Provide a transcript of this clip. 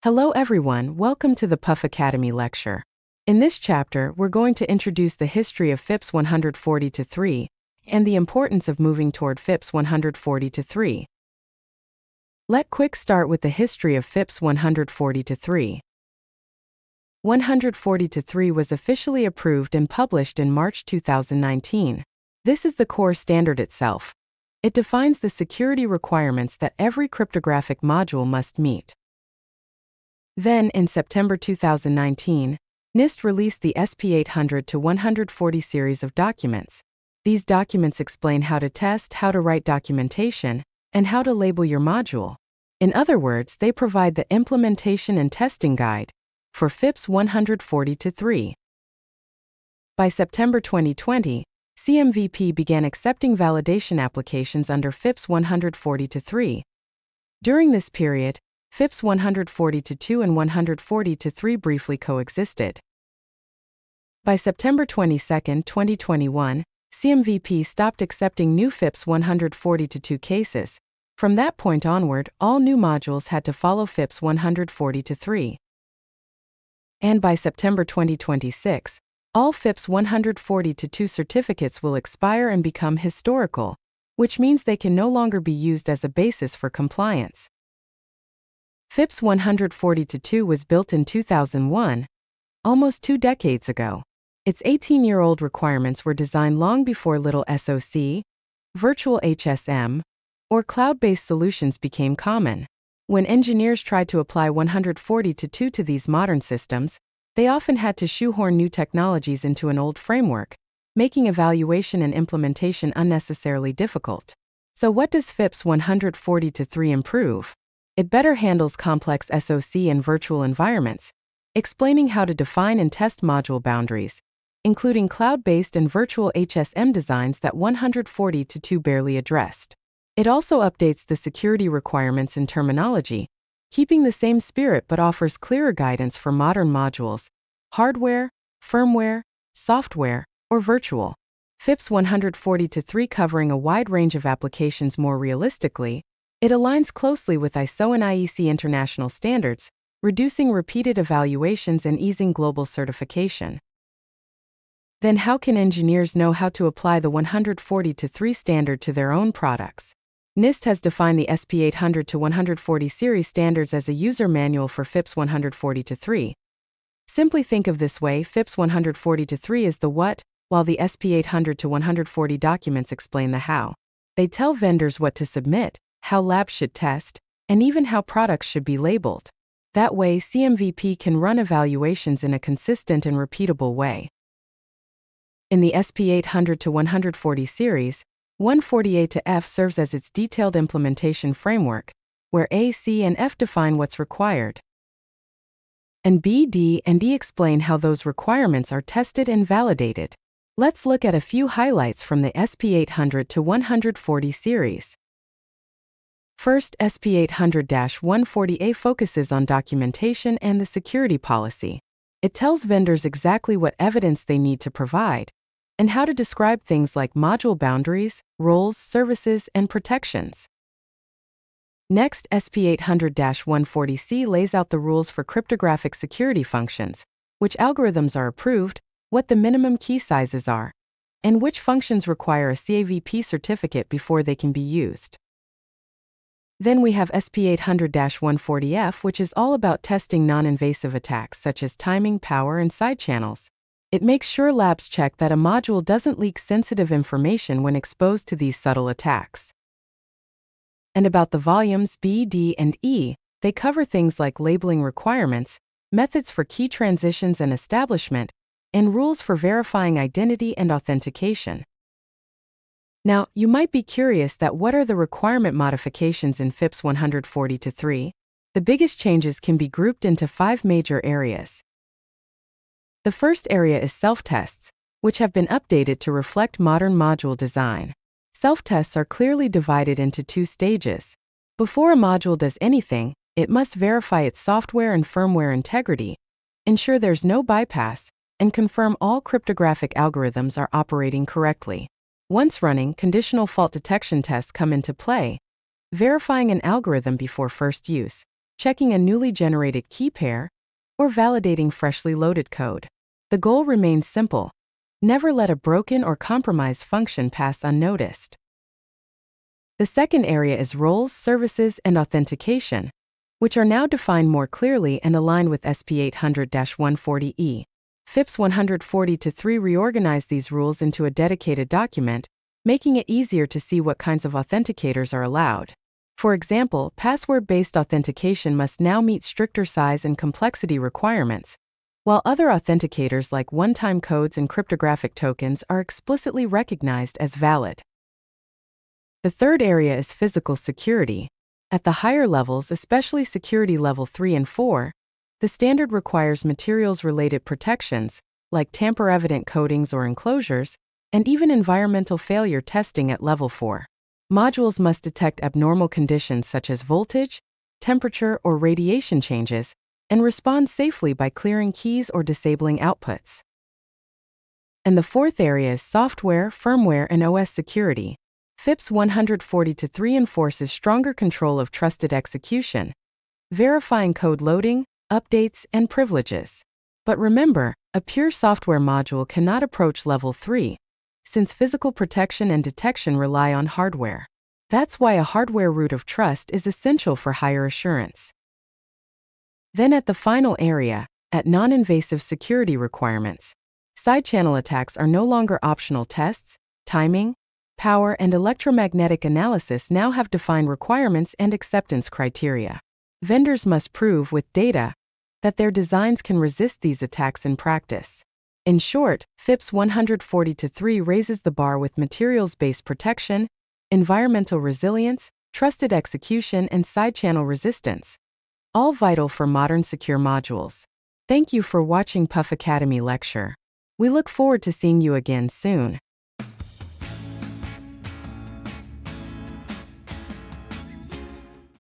Hello everyone, welcome to the PUFacademy lecture. In this chapter, we're going to introduce the history of FIPS 140-3 and the importance of moving toward FIPS 140-3. Let's quick start with the history of FIPS 140-3. 140-3 was officially approved and published in March 2019. This is the core standard itself. It defines the security requirements that every cryptographic module must meet. Then, in September 2019, NIST released the SP800-140 series of documents. These documents explain how to test, how to write documentation, and how to label your module. In other words, they provide the implementation and testing guide for FIPS 140-3. By September 2020, CMVP began accepting validation applications under FIPS 140-3. During this period, FIPS 140-2 and 140-3 briefly coexisted. By September 22, 2021, CMVP stopped accepting new FIPS 140-2 cases. From that point onward, all new modules had to follow FIPS 140-3. And by September 2026, all FIPS 140-2 certificates will expire and become historical, which means they can no longer be used as a basis for compliance. FIPS 140-2 was built in 2001, almost 2 decades ago. Its 18-year-old requirements were designed long before little SoC, virtual HSM, or cloud-based solutions became common. When engineers tried to apply 140-2 to these modern systems, they often had to shoehorn new technologies into an old framework, making evaluation and implementation unnecessarily difficult. So what does FIPS 140-3 improve? It better handles complex SoC and virtual environments, explaining how to define and test module boundaries, including cloud-based and virtual HSM designs that 140-2 barely addressed. It also updates the security requirements and terminology, keeping the same spirit but offers clearer guidance for modern modules, hardware, firmware, software, or virtual. FIPS 140-3 covering a wide range of applications more realistically. It aligns closely with ISO and IEC international standards, reducing repeated evaluations and easing global certification. Then how can engineers know how to apply the 140-3 standard to their own products? NIST has defined the SP800-140 series standards as a user manual for FIPS 140-3. Simply think of this way: FIPS 140-3 is the what, while the SP800-140 documents explain the how. They tell vendors what to submit, how labs should test, and even how products should be labeled. That way, CMVP can run evaluations in a consistent and repeatable way. In the SP800-140 series, 140A to F serves as its detailed implementation framework, where A, C, and F define what's required. And B, D, and E explain how those requirements are tested and validated. Let's look at a few highlights from the SP800-140 series. First, SP800-140A focuses on documentation and the security policy. It tells vendors exactly what evidence they need to provide, and how to describe things like module boundaries, roles, services, and protections. Next, SP800-140C lays out the rules for cryptographic security functions, which algorithms are approved, what the minimum key sizes are, and which functions require a CAVP certificate before they can be used. Then we have SP800-140F, which is all about testing non-invasive attacks such as timing, power, and side channels. It makes sure labs check that a module doesn't leak sensitive information when exposed to these subtle attacks. And about the volumes B, D, and E, they cover things like labeling requirements, methods for key transitions and establishment, and rules for verifying identity and authentication. Now, you might be curious that what are the requirement modifications in FIPS 140-3? The biggest changes can be grouped into 5 major areas. The first area is self-tests, which have been updated to reflect modern module design. Self-tests are clearly divided into 2 stages. Before a module does anything, it must verify its software and firmware integrity, ensure there's no bypass, and confirm all cryptographic algorithms are operating correctly. Once running, conditional fault detection tests come into play, verifying an algorithm before first use. checking a newly generated key pair, or validating freshly loaded code. The goal remains simple: never let a broken or compromised function pass unnoticed. The second area is roles, services, and authentication, which are now defined more clearly and aligned with SP 800-140E. FIPS 140-3 reorganized these rules into a dedicated document, making it easier to see what kinds of authenticators are allowed. For example, password-based authentication must now meet stricter size and complexity requirements, while other authenticators like one-time codes and cryptographic tokens are explicitly recognized as valid. The third area is physical security. At the higher levels, especially security level 3 and 4, the standard requires materials-related protections, like tamper-evident coatings or enclosures, and even environmental failure testing at level 4. Modules must detect abnormal conditions such as voltage, temperature, or radiation changes, and respond safely by clearing keys or disabling outputs. And the fourth area is software, firmware, and OS security. FIPS 140-3 enforces stronger control of trusted execution, verifying code loading, updates, and privileges. But remember, a pure software module cannot approach level 3, since physical protection and detection rely on hardware. That's why a hardware root of trust is essential for higher assurance. Then at the final area, at non-invasive security requirements, side-channel attacks are no longer optional tests. Timing, power, and electromagnetic analysis now have defined requirements and acceptance criteria. Vendors must prove with data that their designs can resist these attacks in practice. In short, FIPS 140-3 raises the bar with materials-based protection, environmental resilience, trusted execution, and side-channel resistance, all vital for modern secure modules. Thank you for watching PUFacademy lecture. We look forward to seeing you again soon.